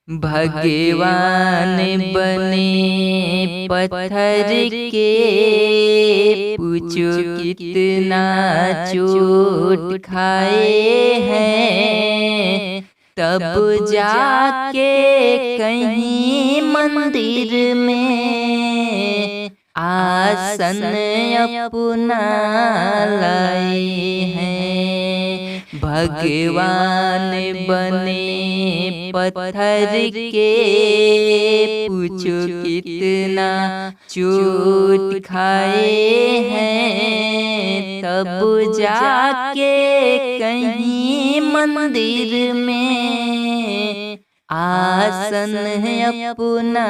भगवान बने पत्थर के, पूछो कितना चोट खाए हैं। तब जाके कहीं मंदिर में आसन अपना लाए हैं। भगवान बने पत्थर के, पूछो कितना चोट खाए हैं। तब जाके कहीं मंदिर में आसन अपना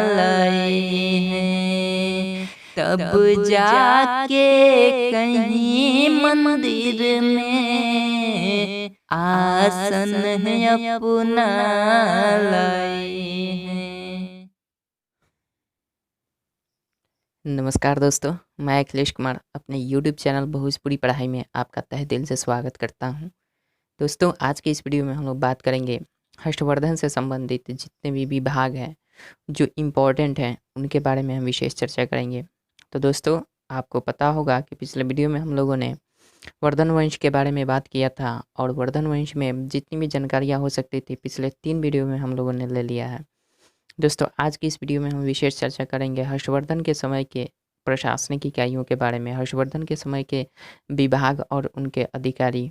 लाए हैं। तब जाके कहीं मंदिर में आसन अपना लाए हैं। नमस्कार दोस्तों, मैं अखिलेश कुमार अपने YouTube चैनल भोजपुरी पढ़ाई में आपका तहे दिल से स्वागत करता हूं। दोस्तों, आज के इस वीडियो में हम लोग बात करेंगे हर्षवर्धन से संबंधित जितने भी विभाग हैं जो इम्पोर्टेंट हैं उनके बारे में हम विशेष चर्चा करेंगे। तो दोस्तों, आपको पता होगा कि पिछले वीडियो में हम लोगों ने वर्धन वंश के बारे में बात किया था और वर्धन वंश में जितनी भी जानकारियाँ हो सकती थी पिछले 3 वीडियो में हम लोगों ने ले लिया है। दोस्तों, आज की इस वीडियो में हम विशेष चर्चा करेंगे हर्षवर्धन के समय के प्रशासनिक इकाइयों के बारे में, हर्षवर्धन के समय के विभाग और उनके अधिकारी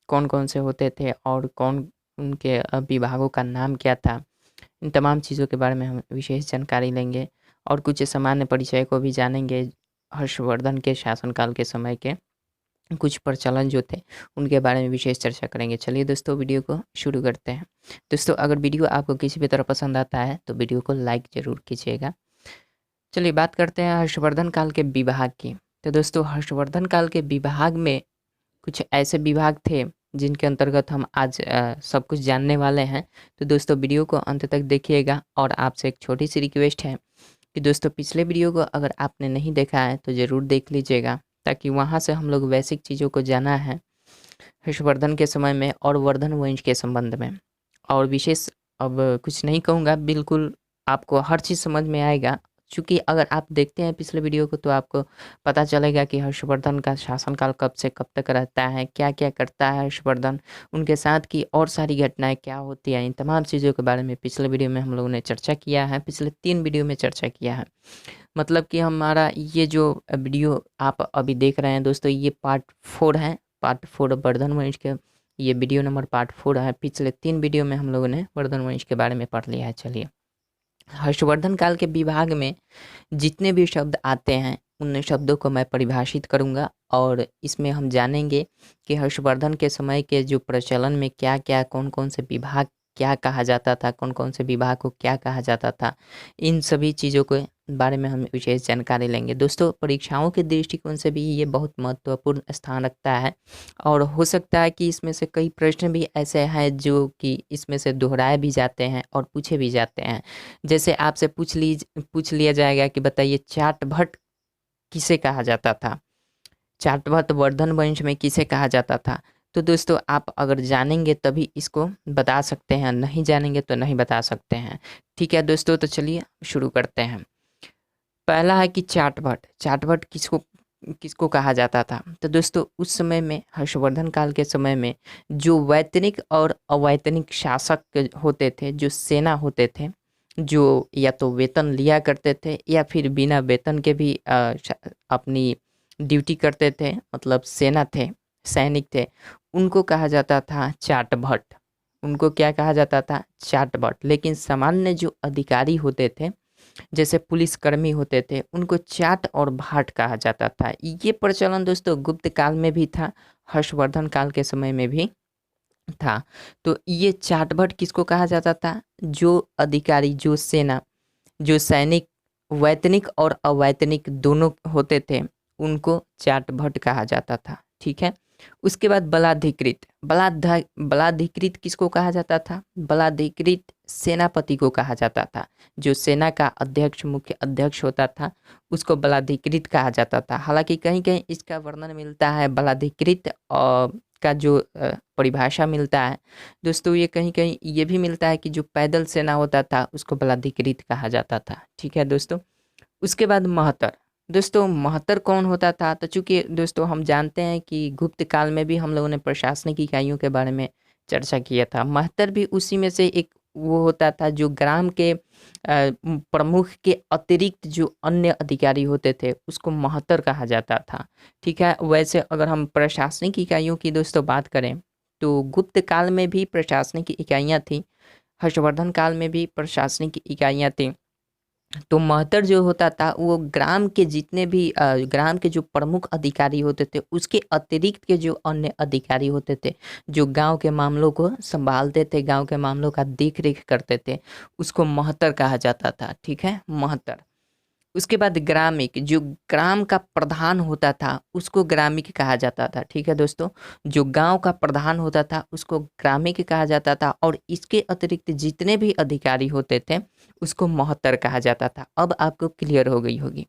कौन कौन से होते थे और कौन उनके विभागों का नाम क्या था। इन तमाम चीज़ों के बारे में हम विशेष जानकारी लेंगे और कुछ सामान्य परिचय को भी जानेंगे। हर्षवर्धन के शासनकाल के समय के कुछ प्रचलन जो थे उनके बारे में विशेष चर्चा करेंगे। चलिए दोस्तों, वीडियो को शुरू करते हैं। दोस्तों, अगर वीडियो आपको किसी भी तरह पसंद आता है तो वीडियो को लाइक ज़रूर कीजिएगा। चलिए बात करते हैं हर्षवर्धन काल के विभाग की। तो दोस्तों, हर्षवर्धन काल के विभाग में कुछ ऐसे विभाग थे जिनके अंतर्गत हम आज सब कुछ जानने वाले हैं। तो दोस्तों, वीडियो को अंत तक देखिएगा और आपसे एक छोटी सी रिक्वेस्ट है कि दोस्तों पिछले वीडियो को अगर आपने नहीं देखा है तो ज़रूर देख लीजिएगा, ताकि वहाँ से हम लोग बेसिक चीज़ों को जाना है हर्षवर्धन के समय में और वर्धन वंश के संबंध में। और विशेष अब कुछ नहीं कहूँगा, बिल्कुल आपको हर चीज़ समझ में आएगा। चूँकि अगर आप देखते हैं पिछले वीडियो को तो आपको पता चलेगा कि हर्षवर्धन का शासनकाल कब से कब तक रहता है, क्या-क्या करता है हर्षवर्धन, उनके साथ की और सारी घटनाएँ क्या होती हैं। इन तमाम चीज़ों के बारे में पिछले वीडियो में हम लोगों ने चर्चा किया है, पिछले 3 वीडियो में चर्चा किया है। मतलब कि हमारा ये जो वीडियो आप अभी देख रहे हैं दोस्तों, ये पार्ट 4 है। पार्ट 4 वर्धन वंश के, ये वीडियो नंबर पार्ट 4 है। पिछले 3 वीडियो में हम लोगों ने वर्धन वंश के बारे में पढ़ लिया है। चलिए, हर्षवर्धन काल के विभाग में जितने भी शब्द आते हैं उन शब्दों को मैं परिभाषित करूंगा और इसमें हम जानेंगे कि हर्षवर्धन के समय के जो प्रचलन में क्या क्या, कौन कौन से विभाग क्या कहा जाता था, कौन कौन से विभाग को क्या कहा जाता था। इन सभी चीज़ों के बारे में हम विशेष जानकारी लेंगे। दोस्तों, परीक्षाओं के दृष्टिकोण से भी ये बहुत महत्वपूर्ण स्थान रखता है और हो सकता है कि इसमें से कई प्रश्न भी ऐसे हैं जो कि इसमें से दोहराए भी जाते हैं और पूछे भी जाते हैं। जैसे आपसे पूछ लिया जाएगा कि बताइए चार्टभट्ट किसे कहा जाता था, चार्टभट्ट वर्धन वंश में किसे कहा जाता था। तो दोस्तों, आप अगर जानेंगे तभी इसको बता सकते हैं, नहीं जानेंगे तो नहीं बता सकते हैं। ठीक है दोस्तों, तो चलिए शुरू करते हैं। पहला है कि चार्टभट्ट, चार्टभट्ट किसको किसको कहा जाता था। तो दोस्तों, उस समय में हर्षवर्धन काल के समय में जो वैतनिक और अवैतनिक शासक होते थे, जो सेना होते थे, जो या तो वेतन लिया करते थे या फिर बिना वेतन के भी अपनी ड्यूटी करते थे, मतलब सेना थे, सैनिक थे, उनको कहा जाता था चार्टभट्ट। उनको क्या कहा जाता था? चार्टभट्ट। लेकिन सामान्य जो अधिकारी होते थे, जैसे पुलिसकर्मी होते थे, उनको चाट और भाट कहा जाता था। ये प्रचलन दोस्तों गुप्त काल में भी था, हर्षवर्धन काल के समय में भी था। तो ये चाटभट किसको कहा जाता था? जो अधिकारी, जो सेना, जो सैनिक वैतनिक और अवैतनिक दोनों होते थे, उनको चाटभट कहा जाता था। ठीक है। उसके बाद बलाधिकृत, बलाधिकृत किसको कहा जाता था? बलाधिकृत सेनापति को कहा जाता था। जो सेना का अध्यक्ष, मुख्य अध्यक्ष होता था, उसको बलाधिकृत कहा जाता था। हालांकि कहीं कहीं इसका वर्णन मिलता है बलाधिकृत का जो परिभाषा मिलता है दोस्तों, ये कहीं कहीं ये भी मिलता है कि जो पैदल सेना होता था उसको बलाधिकृत कहा जाता था। ठीक है दोस्तों। उसके बाद महत्तर। दोस्तों महत्तर कौन होता था? तो चूंकि दोस्तों हम जानते हैं कि गुप्त काल में भी हम लोगों ने प्रशासनिक इकाइयों के बारे में चर्चा किया था। महत्तर भी उसी में से एक वो होता था जो ग्राम के प्रमुख के अतिरिक्त जो अन्य अधिकारी होते थे उसको महत्तर कहा जाता था। ठीक है। वैसे अगर हम प्रशासनिक इकाइयों की दोस्तों बात करें तो गुप्त काल में भी प्रशासनिक इकाइयाँ थी, हर्षवर्धन काल में भी प्रशासनिक इकाइयाँ थी। तो महत्तर जो होता था वो ग्राम के जितने भी ग्राम के जो प्रमुख अधिकारी होते थे उसके अतिरिक्त के जो अन्य अधिकारी होते थे जो गांव के मामलों को संभालते थे, गांव के मामलों का देख रेख करते थे, उसको महत्तर कहा जाता था। ठीक है, महत्तर। उसके बाद ग्रामिक, जो ग्राम का प्रधान होता था उसको ग्रामिक कहा जाता था। ठीक है दोस्तों, जो गांव का प्रधान होता था उसको ग्रामिक कहा जाता था और इसके अतिरिक्त जितने भी अधिकारी होते थे उसको महत्तर कहा जाता था। अब आपको क्लियर हो गई होगी।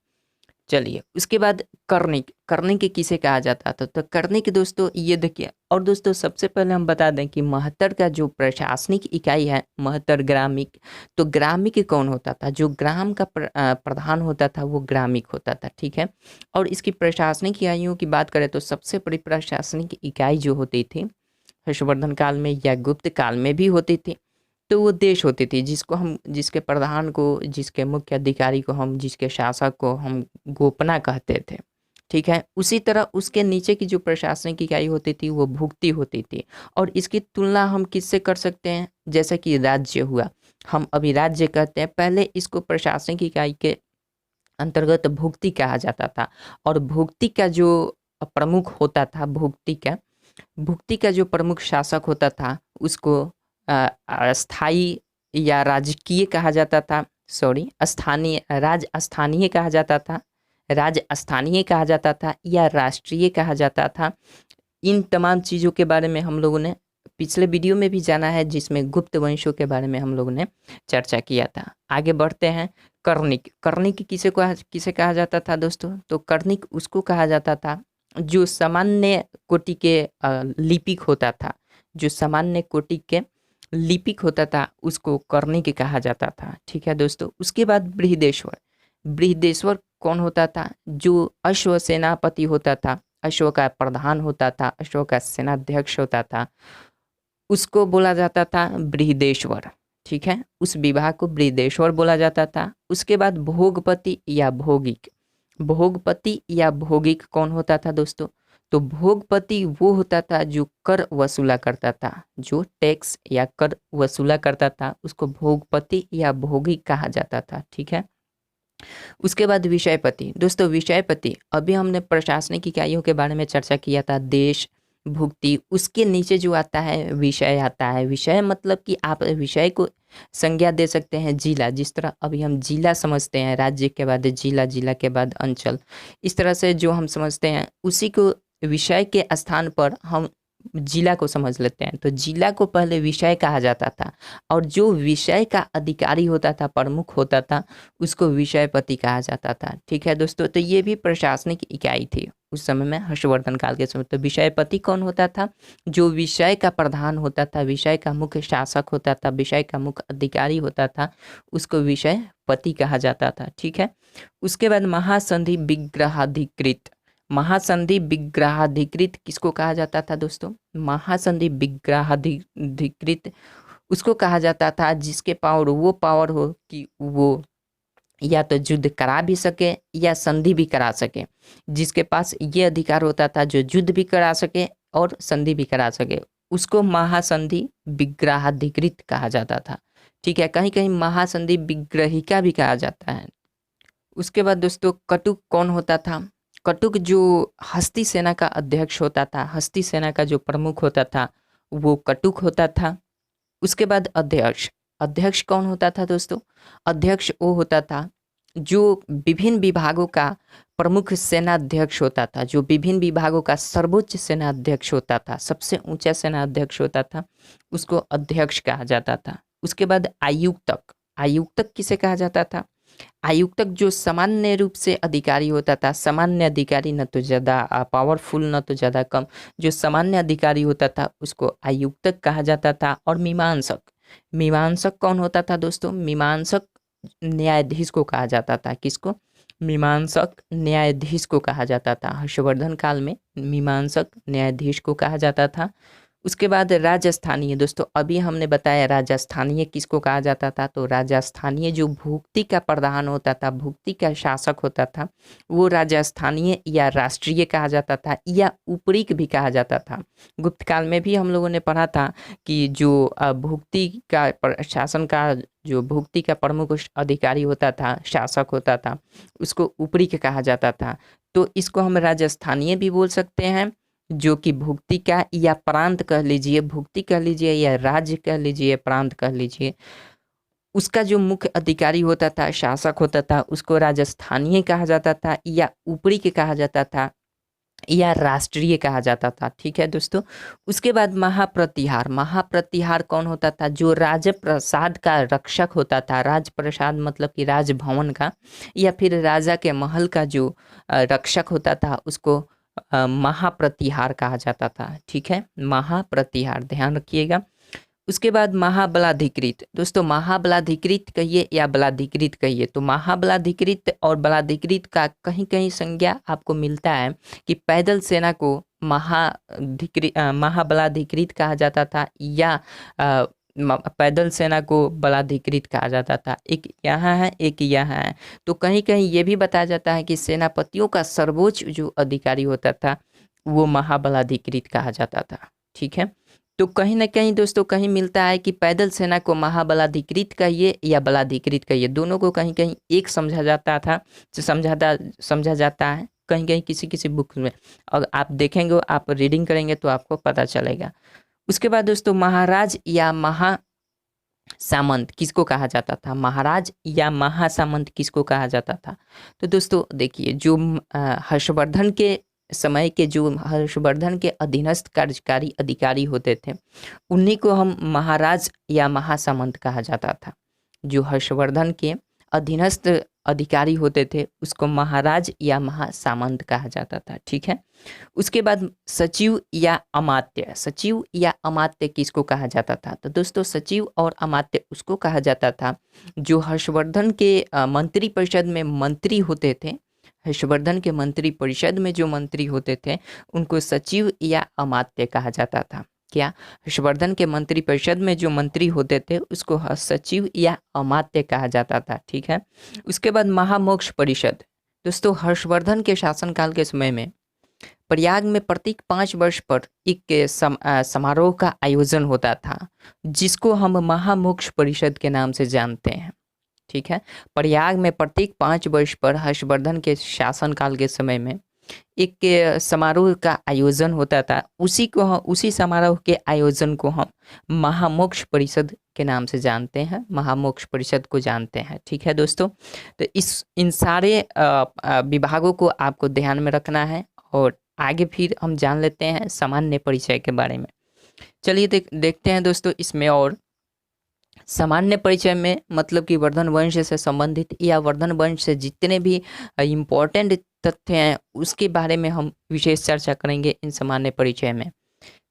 चलिए उसके बाद कर्णिक। कर्णिक किसे कहा जाता था? तो कर्णिक दोस्तों ये देखिए, और दोस्तों सबसे पहले हम बता दें कि महत्तर का जो प्रशासनिक इकाई है महत्तर ग्रामिक, तो ग्रामिक कौन होता था? जो ग्राम का प्रधान होता था वो ग्रामिक होता था। ठीक है। और इसकी प्रशासनिक इकाइयों की बात करें तो सबसे बड़ी प्रशासनिक इकाई जो होती थी हर्षवर्धन काल में या गुप्त काल में भी होती थी तो वो देश होती थी, जिसको हम, जिसके प्रधान को, जिसके मुख्य अधिकारी को हम, जिसके शासक को हम गोपना कहते थे। ठीक है। उसी तरह उसके नीचे की जो प्रशासनिक इकाई होती थी वो भुक्ति होती थी। और इसकी तुलना हम किससे कर सकते हैं? जैसे कि राज्य हुआ, हम अभी राज्य कहते हैं, पहले इसको प्रशासनिक इकाई के अंतर्गत भुक्ति कहा जाता था। और भुक्ति का जो प्रमुख होता था, भुक्ति का जो प्रमुख शासक होता था उसको स्थायी या राजकीय कहा जाता था, सॉरी स्थानीय, स्थानीय कहा जाता था, स्थानीय कहा जाता था या राष्ट्रीय कहा जाता था। इन तमाम चीज़ों के बारे में हम लोगों ने पिछले वीडियो में भी जाना है जिसमें गुप्त वंशों के बारे में हम लोगों ने चर्चा किया था। आगे बढ़ते हैं। कर्णिक। कर्णिक किसे कहा जाता था दोस्तों? तो कर्णिक उसको कहा जाता था जो सामान्य कोटि के लिपिक होता था, जो सामान्य कोटि के लिपिक होता था उसको कर्णिक कहा जाता था। ठीक है दोस्तों। उसके बाद बृहदेश्वर। बृहदेश्वर कौन होता था? जो अश्व सेनापति होता था, अश्व का प्रधान होता था, अश्व का सेनाध्यक्ष होता था, उसको बोला जाता था बृहदेश्वर। ठीक है, उस विभाग को बृहदेश्वर बोला जाता था। उसके बाद भोगपति या भोगिक। भोगपति या भोगिक कौन होता था दोस्तों? तो भोगपति वो होता था जो कर वसूला करता था, जो टैक्स या कर वसूला करता था उसको भोगपति या भोगिक कहा जाता था। ठीक है। उसके बाद विषयपति। दोस्तों विषयपति, अभी हमने प्रशासनिक इकाइयों के बारे में चर्चा किया था, देश, भुक्ति, उसके नीचे जो आता है विषय आता है। विषय मतलब कि आप विषय को संज्ञा दे सकते हैं जिला, जिस तरह अभी हम जिला समझते हैं, राज्य के बाद जिला, जिला के बाद अंचल, इस तरह से जो हम समझते हैं उसी को विषय के स्थान पर हम जिला को समझ लेते हैं। तो जिला को पहले विषय कहा जाता था और जो विषय का अधिकारी होता था, प्रमुख होता था, उसको विषयपति कहा जाता था। ठीक है दोस्तों। तो ये भी प्रशासनिक इकाई थी उस समय में, हर्षवर्धन काल के समय। तो विषयपति कौन होता था? जो विषय का प्रधान होता था, विषय का मुख्य शासक होता था, विषय का मुख्य अधिकारी होता था, उसको विषयपति कहा जाता था। ठीक है। उसके बाद महासंधि विग्रहाधिकृत। महासंधि विग्रहाधिकृत किसको कहा जाता था दोस्तों? महासंधि विग्रहाधिकृत उसको कहा जाता था जिसके वो पावर हो कि वो या तो युद्ध करा भी सके या संधि भी करा सके, जिसके पास ये अधिकार होता था जो युद्ध भी करा सके और संधि भी करा सके, उसको महासंधि विग्रहाधिकृत कहा जाता था। ठीक है। कहीं कहीं महासंधि विग्रहिका भी कहा जाता है। उसके बाद दोस्तों कटुक कौन होता था? कटुक जो हस्ती सेना का अध्यक्ष होता था, हस्ती सेना का जो प्रमुख होता था वो कटुक होता था। उसके बाद अध्यक्ष। अध्यक्ष कौन होता था दोस्तों? अध्यक्ष वो होता था जो विभिन्न विभागों का प्रमुख सेनाध्यक्ष होता था, जो विभिन्न विभागों का सर्वोच्च सेनाध्यक्ष होता था, सबसे ऊंचा सेनाध्यक्ष होता था, उसको अध्यक्ष कहा जाता था। उसके बाद आयुक्तक। आयुक्तक किसे कहा जाता था? आयुक्तक जो सामान्य रूप से अधिकारी होता था, सामान्य अधिकारी, न तो ज़्यादा पावरफुल न तो ज़्यादा कम, जो सामान्य अधिकारी होता था उसको आयुक्तक कहा जाता था। और मीमांसक, मीमांसक कौन होता था दोस्तों? मीमांसक न्यायाधीश को कहा जाता था। किसको? मीमांसक न्यायाधीश को कहा जाता था। हर्षवर्धन काल में मीमांसक न्यायाधीश को कहा जाता था। उसके बाद राजस्थानीय, दोस्तों अभी हमने बताया राजस्थानीय किसको कहा जाता था, तो राजस्थानीय जो भुक्ति का प्रधान होता था, भुक्ति का शासक होता था, वो राजस्थानीय या राष्ट्रीय कहा जाता था या ऊपरी भी कहा जाता था। गुप्त काल में भी हम लोगों ने पढ़ा था कि जो भुक्ति का शासन का जो भुक्ति का प्रमुख अधिकारी होता था, शासक होता था, उसको ऊपरी कहा जाता था। तो इसको हम राजस्थानीय भी बोल सकते हैं, जो कि भुक्ति का या प्रांत कह लीजिए, भुक्ति कह लीजिए या राज्य कह लीजिए, प्रांत कह लीजिए, उसका जो मुख्य अधिकारी होता था, शासक होता था, उसको राजस्थानीय कहा जाता था या ऊपरी के कहा जाता था या राष्ट्रीय कहा जाता था। ठीक है दोस्तों। उसके बाद महाप्रतिहार, महाप्रतिहार कौन होता था? जो राजप्रसाद का रक्षक होता था। राजप्रसाद मतलब कि राजभवन का या फिर राजा के महल का जो रक्षक होता था, उसको महाप्रतिहार कहा जाता था। ठीक है, महाप्रतिहार, ध्यान रखिएगा। उसके बाद महाबलाधिकृत, दोस्तों महाबलाधिकृत कहिए या बलाधिकृत कहिए, तो महाबलाधिकृत और बलाधिकृत का कहीं कहीं संज्ञा आपको मिलता है कि पैदल सेना को महाबलाधिकृत कहा जाता था या पैदल सेना को बलाधिकृत कहा जाता था। एक यहाँ है, एक यहाँ है। तो कहीं कहीं ये भी बताया जाता है कि सेनापतियों का सर्वोच्च जो अधिकारी होता था वो महाबलाधिकृत कहा जाता था। ठीक है, तो कहीं ना कहीं दोस्तों कहीं मिलता है कि पैदल सेना को महाबलाधिकृत कहिए या बलाधिकृत कहिए, दोनों को कहीं कहीं एक समझा जाता था, समझा जाता है कहीं कहीं किसी किसी बुक में। और आप देखेंगे, आप रीडिंग करेंगे तो आपको पता चलेगा। उसके बाद दोस्तों महाराज या महासामंत किसको कहा जाता था? महाराज या महासामंत किसको कहा जाता था? तो दोस्तों देखिए, जो हर्षवर्धन के समय के जो हर्षवर्धन के अधीनस्थ कार्यकारी अधिकारी होते थे, उन्हीं को हम महाराज या महासामंत कहा जाता था। जो हर्षवर्धन के अधीनस्थ अधिकारी होते थे उसको महाराज या महासामंत कहा जाता था। ठीक है। उसके बाद सचिव या अमात्य, सचिव या अमात्य किसको कहा जाता था? तो दोस्तों सचिव और अमात्य उसको कहा जाता था जो हर्षवर्धन के मंत्री परिषद में मंत्री होते थे। हर्षवर्धन के मंत्री परिषद में जो मंत्री होते थे उनको सचिव या अमात्य कहा जाता था। क्या? हर्षवर्धन के मंत्री परिषद में जो मंत्री होते थे उसको सचिव या अमात्य कहा जाता था। ठीक है। उसके बाद महामोक्ष परिषद, दोस्तों हर्षवर्धन के शासनकाल के समय में प्रयाग में प्रत्येक 5 वर्ष पर एक समारोह का आयोजन होता था जिसको हम महामोक्ष परिषद के नाम से जानते हैं। ठीक है। प्रयाग में प्रत्येक 5 वर्ष पर हर्षवर्धन के शासनकाल के समय में एक समारोह का आयोजन होता था। उसी समारोह के आयोजन को हम महामोक्ष परिषद के नाम से जानते हैं, महामोक्ष परिषद को जानते हैं। ठीक है दोस्तों, तो इन सारे विभागों को आपको ध्यान में रखना है और आगे फिर हम जान लेते हैं सामान्य परिचय के बारे में। चलिए देखते हैं दोस्तों इसमें। और सामान्य परिचय में मतलब कि वर्धन वंश से संबंधित या वर्धन वंश से जितने भी इम्पोर्टेंट तथ्य हैं उसके बारे में हम विशेष चर्चा करेंगे इन सामान्य परिचय में।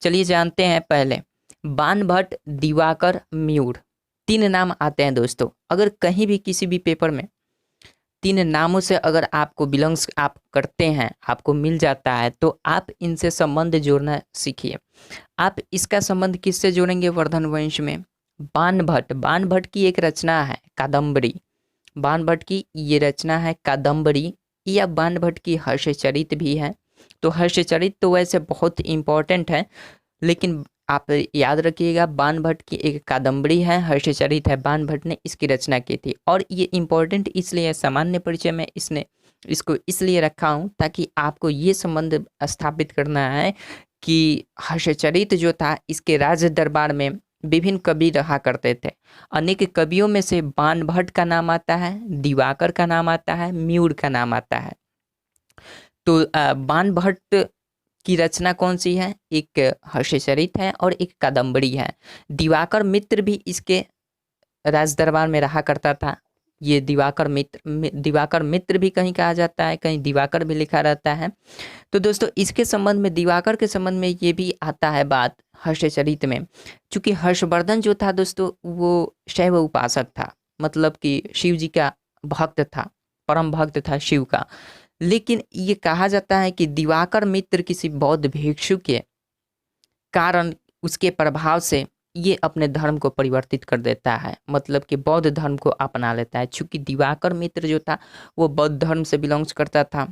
चलिए जानते हैं। पहले बाणभट्ट, दिवाकर, म्यूर, 3 नाम आते हैं दोस्तों। अगर कहीं भी किसी भी पेपर में 3 नामों से अगर आपको बिलोंग्स आप करते हैं, आपको मिल जाता है, तो आप इनसे संबंध जोड़ना सीखिए। आप इसका संबंध किससे जोड़ेंगे? वर्धन वंश में बाणभट्ट, बाणभट्ट की एक रचना है कादम्बरी, बाणभट्ट की ये रचना है कादम्बरी, या बाणभट्ट की हर्षचरित भी है। तो हर्षचरित तो वैसे बहुत इम्पोर्टेंट है, लेकिन आप याद रखिएगा बाणभट्ट की एक कादम्बरी है, हर्षचरित है, बाणभट्ट ने इसकी रचना की थी। और ये इम्पोर्टेंट इसलिए सामान्य परिचय में इसको इसलिए रखा हूँ ताकि आपको ये संबंध स्थापित करना है कि हर्षचरित जो था इसके राज दरबार में विभिन्न कवि रहा करते थे। अनेक कवियों में से बाणभट्ट का नाम आता है, दिवाकर का नाम आता है, म्यूर का नाम आता है। तो बाणभट्ट की रचना कौन सी है? एक हर्षचरित है और एक कादम्बरी है। दिवाकर मित्र भी इसके राज दरबार में रहा करता था। ये दिवाकर मित्र भी कहीं कहा जाता है, कहीं दिवाकर भी लिखा रहता है। तो दोस्तों इसके संबंध में, दिवाकर के संबंध में ये भी आता है बात हर्षचरित में। चूंकि हर्षवर्धन जो था दोस्तों वो शैव उपासक था, मतलब कि शिव जी का भक्त था, परम भक्त था शिव का। लेकिन ये कहा जाता है कि दिवाकर मित्र किसी बौद्ध भिक्षु के कारण, उसके प्रभाव से ये अपने धर्म को परिवर्तित कर देता है, मतलब कि बौद्ध धर्म को अपना लेता है। चूंकि दिवाकर मित्र जो था वो बौद्ध धर्म से बिलोंग्स करता था,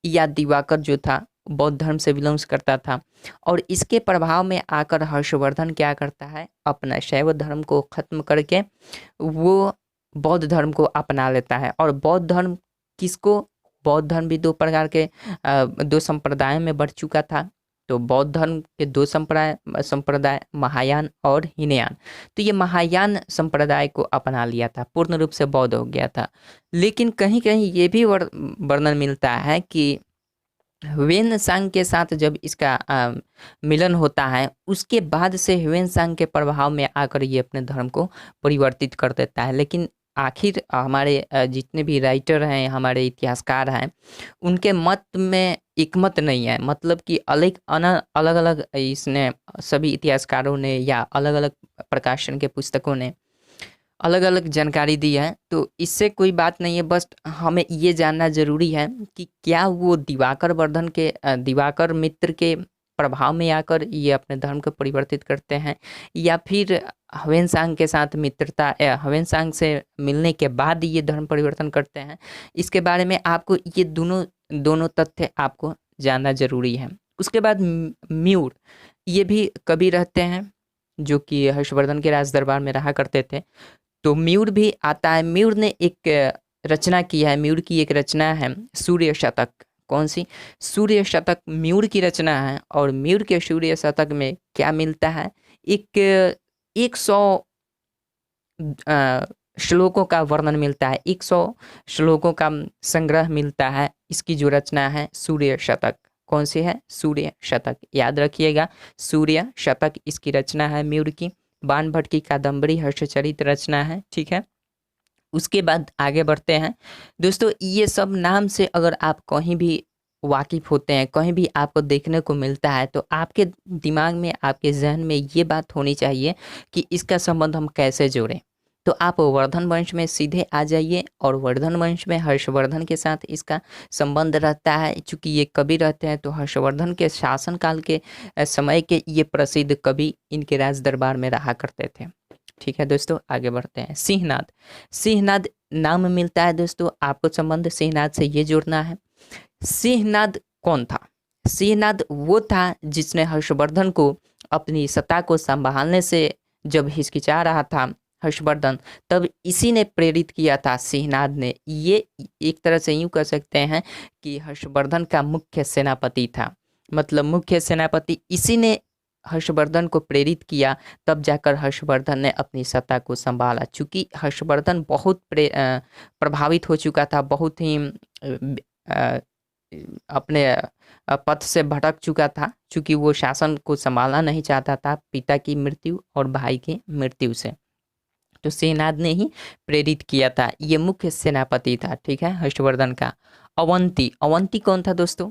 या दिवाकर जो था बौद्ध धर्म से बिलोंग्स करता था, और इसके प्रभाव में आकर हर्षवर्धन क्या करता है, अपना शैव धर्म को खत्म करके वो बौद्ध धर्म को अपना लेता है। और बौद्ध धर्म किसको, बौद्ध धर्म भी दो प्रकार के, दो संप्रदायों में बढ़ चुका था। तो बौद्ध धर्म के दो संप्रदाय महायान और हीनयान। तो ये महायान संप्रदाय को अपना लिया था, पूर्ण रूप से बौद्ध हो गया था। लेकिन कहीं कहीं ये भी वर्णन मिलता है कि ह्वेनसांग के साथ जब इसका मिलन होता है, उसके बाद से ह्वेनसांग के प्रभाव में आकर ये अपने धर्म को परिवर्तित कर देता है। लेकिन आखिर हमारे जितने भी राइटर हैं, हमारे इतिहासकार हैं, उनके मत में एकमत नहीं है। मतलब कि अलग अलग इसने सभी इतिहासकारों ने या अलग अलग प्रकाशन के पुस्तकों ने अलग अलग जानकारी दी है। तो इससे कोई बात नहीं है, बस हमें ये जानना जरूरी है कि क्या वो दिवाकर मित्र के प्रभाव में आकर ये अपने धर्म को परिवर्तित करते हैं, या फिर ह्वेनसांग के साथ मित्रता, ह्वेनसांग से मिलने के बाद ये धर्म परिवर्तन करते हैं। इसके बारे में आपको ये दोनों तथ्य आपको जानना जरूरी है। उसके बाद म्यूर, ये भी कवि रहते हैं जो कि हर्षवर्धन के राज दरबार में रहा करते थे। तो म्यूर भी आता है। म्यूर ने एक रचना की है, म्यूर की एक रचना है सूर्य शतक। कौन सी? सूर्य शतक म्यूर की रचना है। और म्यूर के सूर्य शतक में क्या मिलता है, एक 100 श्लोकों का वर्णन मिलता है, 100 श्लोकों का संग्रह मिलता है। इसकी जो रचना है सूर्य शतक, कौन सी है? सूर्य शतक, याद रखिएगा, सूर्य शतक इसकी रचना है म्यूर की। बाणभट्ट की कादम्बरी हर्षचरित रचना है, ठीक है। उसके बाद आगे बढ़ते हैं दोस्तों। ये सब नाम से अगर आप कहीं भी वाकिफ होते हैं, कहीं भी आपको देखने को मिलता है, तो आपके दिमाग में, आपके जहन में ये बात होनी चाहिए कि इसका संबंध हम कैसे जोड़ें। तो आप वर्धन वंश में सीधे आ जाइए, और वर्धन वंश में हर्षवर्धन के साथ इसका संबंध रहता है। चूँकि ये कवि रहते हैं, तो हर्षवर्धन के शासनकाल के समय के ये प्रसिद्ध कवि इनके राज दरबार में रहा करते थे, ठीक है दोस्तों। आगे बढ़ते हैं। सिंहनाद, सिंहनाद नाम मिलता है दोस्तों, आपको संबंध सिंहनाद से ये जोड़ना है। सिंहनाद कौन था? सिंहनाद वो था जिसने हर्षवर्धन को अपनी सत्ता को संभालने से जब हिचकिचा रहा था हर्षवर्धन, तब इसी ने प्रेरित किया था, सिंहनाद ने। ये एक तरह से यूँ कह सकते हैं कि हर्षवर्धन का मुख्य सेनापति था, मतलब मुख्य सेनापति इसी ने हर्षवर्धन को प्रेरित किया, तब जाकर हर्षवर्धन ने अपनी सत्ता को संभाला। चूँकि हर्षवर्धन बहुत प्रभावित हो चुका था, बहुत ही अपने पथ से भटक चुका था, चूँकि वो शासन को संभालना नहीं चाहता था पिता की मृत्यु और भाई की मृत्यु से। तो सिंहनाद ने ही प्रेरित किया था, ये मुख्य सेनापति था, ठीक है, हर्षवर्धन का। अवंती, अवंती कौन था दोस्तों?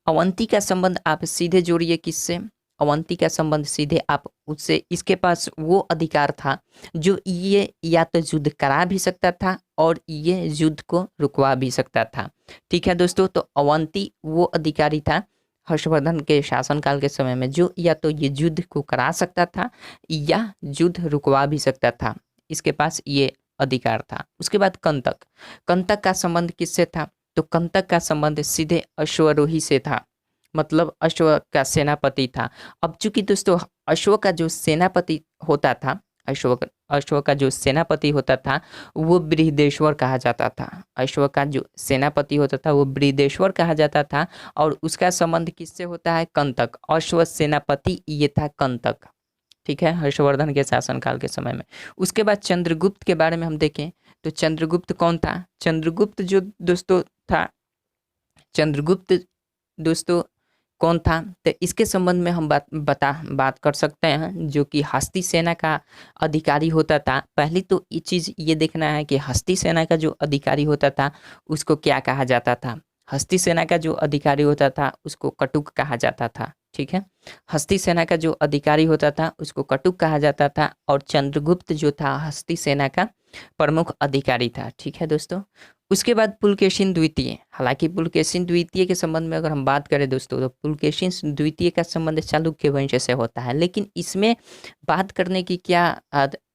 अवंती का संबंध आप सीधे जोड़िए किससे? अवंती का संबंध सीधे आप उससे, इसके पास वो अधिकार था जो ये या तो युद्ध करा भी सकता था और ये युद्ध को रुकवा भी सकता था, ठीक है दोस्तों। तो अवंती वो अधिकारी था हर्षवर्धन के शासनकाल के समय में जो या तो ये युद्ध को करा सकता था या युद्ध रुकवा भी सकता था, इसके पास ये अधिकार था। उसके बाद कंतक, कंतक का संबंध किससे था? तो कंतक का संबंध सीधे अश्वरोही से था, मतलब अश्व का सेनापति था। अब चूंकि दोस्तों अश्व का जो सेनापति होता था, अश्व का जो सेनापति होता था वो बृहदेश्वर कहा जाता था। अश्व का जो सेनापति होता था वो बृहदेश्वर कहा जाता था, और उसका संबंध किससे होता है? कंतक। अश्व सेनापति ये था कंतक, ठीक है, हर्षवर्धन के शासनकाल के समय में। उसके बाद चंद्रगुप्त के बारे में हम देखें तो चंद्रगुप्त कौन था? चंद्रगुप्त जो दोस्तों था, चंद्रगुप्त दोस्तों कौन था? तो इसके संबंध में हम बात कर सकते हैं, जो कि हस्ती सेना का अधिकारी होता था। पहली तो ये चीज़ ये देखना है कि हस्ती सेना का जो अधिकारी होता था उसको क्या कहा जाता था। हस्ती सेना का जो अधिकारी होता था उसको कटुक कहा जाता था, ठीक है। हस्ती सेना का जो अधिकारी होता था उसको कटुक कहा जाता था, और चंद्रगुप्त जो था हस्ती सेना का प्रमुख अधिकारी था, ठीक है दोस्तों। उसके बाद पुलकेशिन द्वितीय। हालांकि पुलकेशिन द्वितीय के संबंध में अगर हम बात करें दोस्तों, तो पुलकेशिन द्वितीय का संबंध चालुक्य वंश से होता है, लेकिन इसमें बात करने की क्या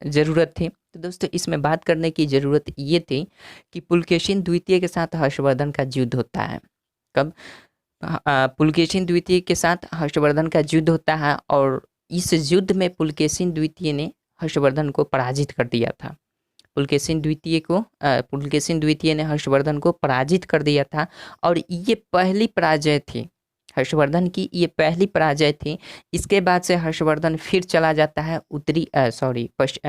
ज़रूरत थी? तो दोस्तों इसमें बात करने की ज़रूरत ये थी कि पुलकेशिन द्वितीय के साथ हर्षवर्धन का युद्ध होता है। कब? पुलकेशिन द्वितीय के साथ हर्षवर्धन का युद्ध होता है, और इस युद्ध में पुलकेशिन द्वितीय ने हर्षवर्धन को पराजित कर दिया था। पुलकेशिन द्वितीय ने हर्षवर्धन को पराजित कर दिया था, और ये पहली पराजय थी हर्षवर्धन की, ये पहली पराजय थी। इसके बाद से हर्षवर्धन फिर चला जाता है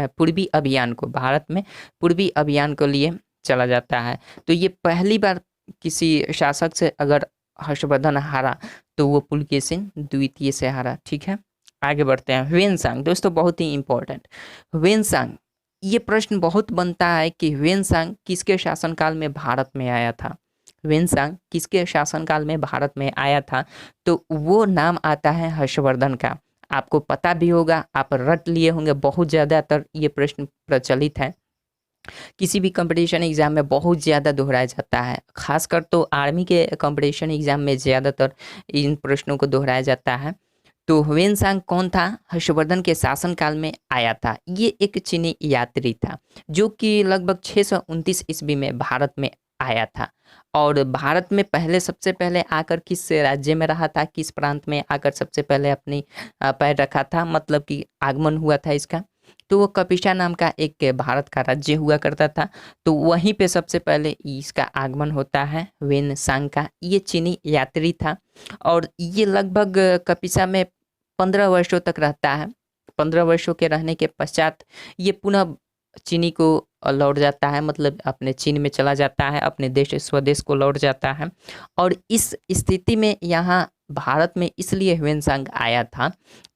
पूर्वी अभियान को, भारत में पूर्वी अभियान के लिए चला जाता है। तो ये पहली बार किसी शासक से अगर हर्षवर्धन हारा तो वो पुलकेशिन द्वितीय से हारा, ठीक है। आगे बढ़ते हैं। ह्वेनसांग दोस्तों बहुत ही इंपॉर्टेंट। ह्वेनसांग, ये प्रश्न बहुत बनता है कि ह्वेनसांग किसके शासनकाल में भारत में आया था। ह्वेनसांग किसके शासनकाल में भारत में आया था? तो वो नाम आता है हर्षवर्धन का। आपको पता भी होगा, आप रट लिए होंगे, बहुत ज़्यादातर ये प्रश्न प्रचलित है, किसी भी कंपटीशन एग्जाम में बहुत ज़्यादा दोहराया जाता है, खासकर तो आर्मी के कंपटीशन एग्जाम में ज़्यादातर इन प्रश्नों को दोहराया जाता है। तो ह्वेनसांग कौन था? हर्षवर्धन के शासनकाल में आया था। ये एक चीनी यात्री था जो कि लगभग 629 ईस्वी में भारत में आया था, और भारत में सबसे पहले आकर किस राज्य में रहा था, किस प्रांत में आकर सबसे पहले अपनी पैर रखा था, मतलब कि आगमन हुआ था इसका? तो वो कपिशा नाम का एक भारत का राज्य हुआ करता था, तो वहीं पे सबसे पहले इसका आगमन होता है ह्वेनसांग का। ये चीनी यात्री था, और ये लगभग कपिशा में 15 वर्षों तक रहता है। 15 वर्षों के रहने के पश्चात ये पुनः चीनी को लौट जाता है, मतलब अपने चीन में चला जाता है, अपने देश स्वदेश को लौट जाता है। और इस स्थिति में यहाँ भारत में इसलिए ह्वेनसांग आया था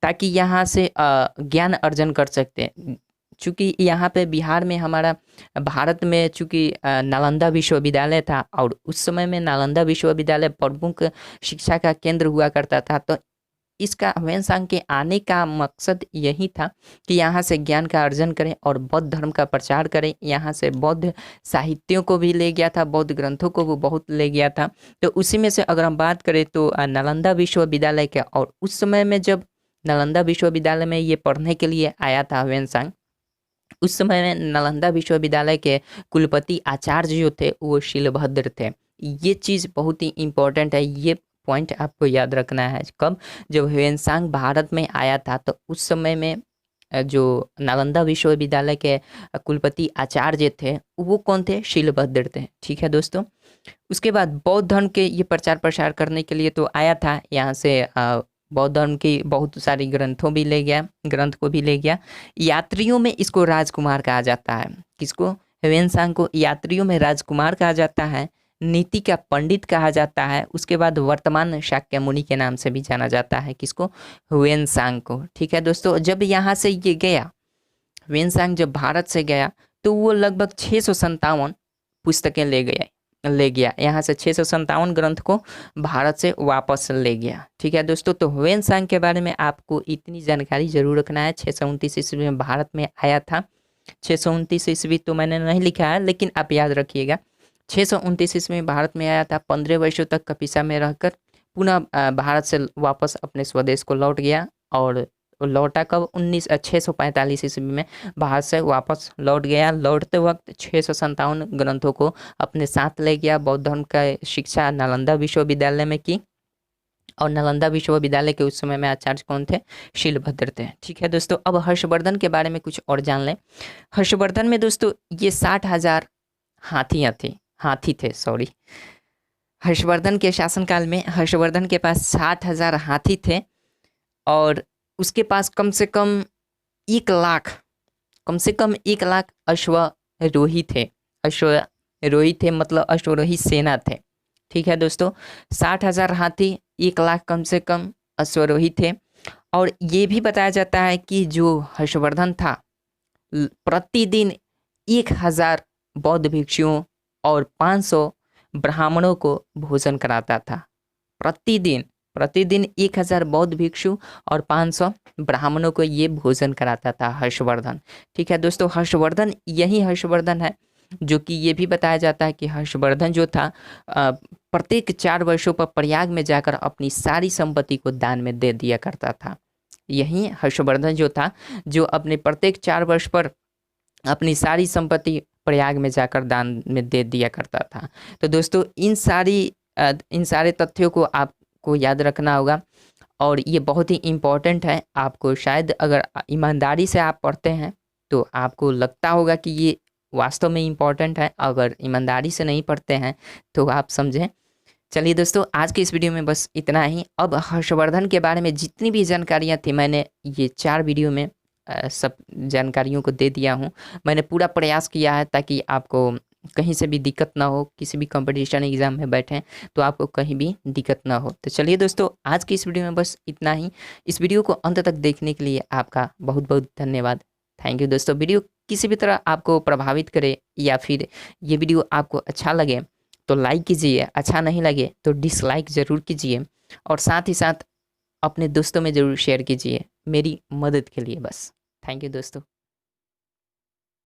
ताकि यहाँ से ज्ञान अर्जन कर सकते हैं। चूँकि यहाँ पे बिहार में हमारा, भारत में चूँकि नालंदा विश्वविद्यालय था, और उस समय में नालंदा विश्वविद्यालय प्रमुख शिक्षा का केंद्र हुआ करता था। तो इसका ह्वेनसांग के आने का मकसद यही था कि यहाँ से ज्ञान का अर्जन करें और बौद्ध धर्म का प्रचार करें। यहाँ से बौद्ध साहित्यों को भी ले गया था, बौद्ध ग्रंथों को वो बहुत ले गया था। तो उसी में से अगर हम बात करें तो नालंदा विश्वविद्यालय के, और उस समय में जब नालंदा विश्वविद्यालय में ये पढ़ने के लिए आया था ह्वेनसांग, उस समय में नालंदा विश्वविद्यालय के कुलपति आचार्य जो थे वो शीलभद्र थे। ये चीज़ बहुत ही इम्पोर्टेंट है, ये पॉइंट आपको याद रखना है। कब? जब ह्वेनसांग भारत में आया था तो उस समय में जो नालंदा विश्वविद्यालय के कुलपति आचार्य थे वो कौन थे? शीलभद्र थे, ठीक है दोस्तों। उसके बाद बौद्ध धर्म के ये प्रचार प्रसार करने के लिए तो आया था, यहाँ से बौद्ध धर्म की बहुत सारी ग्रंथ को भी ले गया। यात्रियों में इसको राजकुमार कहा जाता है। किसको? ह्वेनसांग को यात्रियों में राजकुमार कहा जाता है, नीति का पंडित कहा जाता है। उसके बाद वर्तमान शाक्य मुनि के नाम से भी जाना जाता है। किसको? ह्वेनसांग को, ठीक है दोस्तों। जब यहाँ से ये गया, ह्वेनसांग जब भारत से गया तो वो लगभग 657 पुस्तकें ले गया यहाँ से 657 ग्रंथ को भारत से वापस ले गया, ठीक है दोस्तों। तो ह्वेनसांग के बारे में आपको इतनी जानकारी जरूर रखना है। 629 ईस्वी में भारत में आया था। 629 ईस्वी तो मैंने नहीं लिखा है, लेकिन आप याद रखिएगा। 629 ईस्वी में भारत में आया था, 15 वर्षों तक कपिसा में रहकर पुनः भारत से वापस अपने स्वदेश को लौट गया, और लौटा कब? 645 ईस्वी में भारत से वापस लौट गया। लौटते वक्त 657 ग्रंथों को अपने साथ ले गया। बौद्ध धर्म का शिक्षा नालंदा विश्वविद्यालय में की, और नालंदा विश्वविद्यालय के उस समय में आचार्य कौन थे? शीलभद्र थे, ठीक है दोस्तों। अब हर्षवर्धन के बारे में कुछ और जान लें। हर्षवर्धन में दोस्तों ये 60,000 हाथी थे। हर्षवर्धन के शासनकाल में हर्षवर्धन के पास 60,000 हाथी थे, और उसके पास कम से कम 1 लाख अश्वारोही थे। मतलब अश्वारोही सेना थे। ठीक है दोस्तों, 60,000 हाथी, 1 लाख कम से कम अश्वारोही थे। और ये भी बताया जाता है कि जो हर्षवर्धन था प्रतिदिन 1,000 बौद्ध भिक्षुओं और 500 ब्राह्मणों को भोजन कराता था। प्रतिदिन प्रतिदिन 1,000 बौद्ध भिक्षु और 500 ब्राह्मणों को ये भोजन कराता था हर्षवर्धन। ठीक है दोस्तों, हर्षवर्धन यही हर्षवर्धन है जो कि ये भी बताया जाता है कि हर्षवर्धन जो था प्रत्येक 4 वर्षों पर प्रयाग में जाकर अपनी सारी संपत्ति को दान में दे दिया करता था। यही हर्षवर्धन जो था जो अपने प्रत्येक 4 वर्ष पर अपनी सारी संपत्ति प्रयाग में जाकर दान में दे दिया करता था। तो दोस्तों इन सारे तथ्यों को आपको याद रखना होगा और ये बहुत ही इम्पोर्टेंट है। आपको शायद अगर ईमानदारी से आप पढ़ते हैं तो आपको लगता होगा कि ये वास्तव में इम्पोर्टेंट है, अगर ईमानदारी से नहीं पढ़ते हैं तो आप समझें। चलिए दोस्तों, आज के इस वीडियो में बस इतना ही। अब हर्षवर्धन के बारे में जितनी भी जानकारियाँ थी मैंने ये 4 वीडियो में सब जानकारियों को दे दिया हूँ। मैंने पूरा प्रयास किया है ताकि आपको कहीं से भी दिक्कत ना हो, किसी भी कंपटीशन एग्ज़ाम में बैठें तो आपको कहीं भी दिक्कत ना हो। तो चलिए दोस्तों, आज की इस वीडियो में बस इतना ही। इस वीडियो को अंत तक देखने के लिए आपका बहुत बहुत धन्यवाद। थैंक यू दोस्तों। वीडियो किसी भी तरह आपको प्रभावित करे या फिर ये वीडियो आपको अच्छा लगे तो लाइक कीजिए, अच्छा नहीं लगे तो डिसलाइक ज़रूर कीजिए और साथ ही साथ अपने दोस्तों में ज़रूर शेयर कीजिए मेरी मदद के लिए बस। थैंक यू दोस्तों।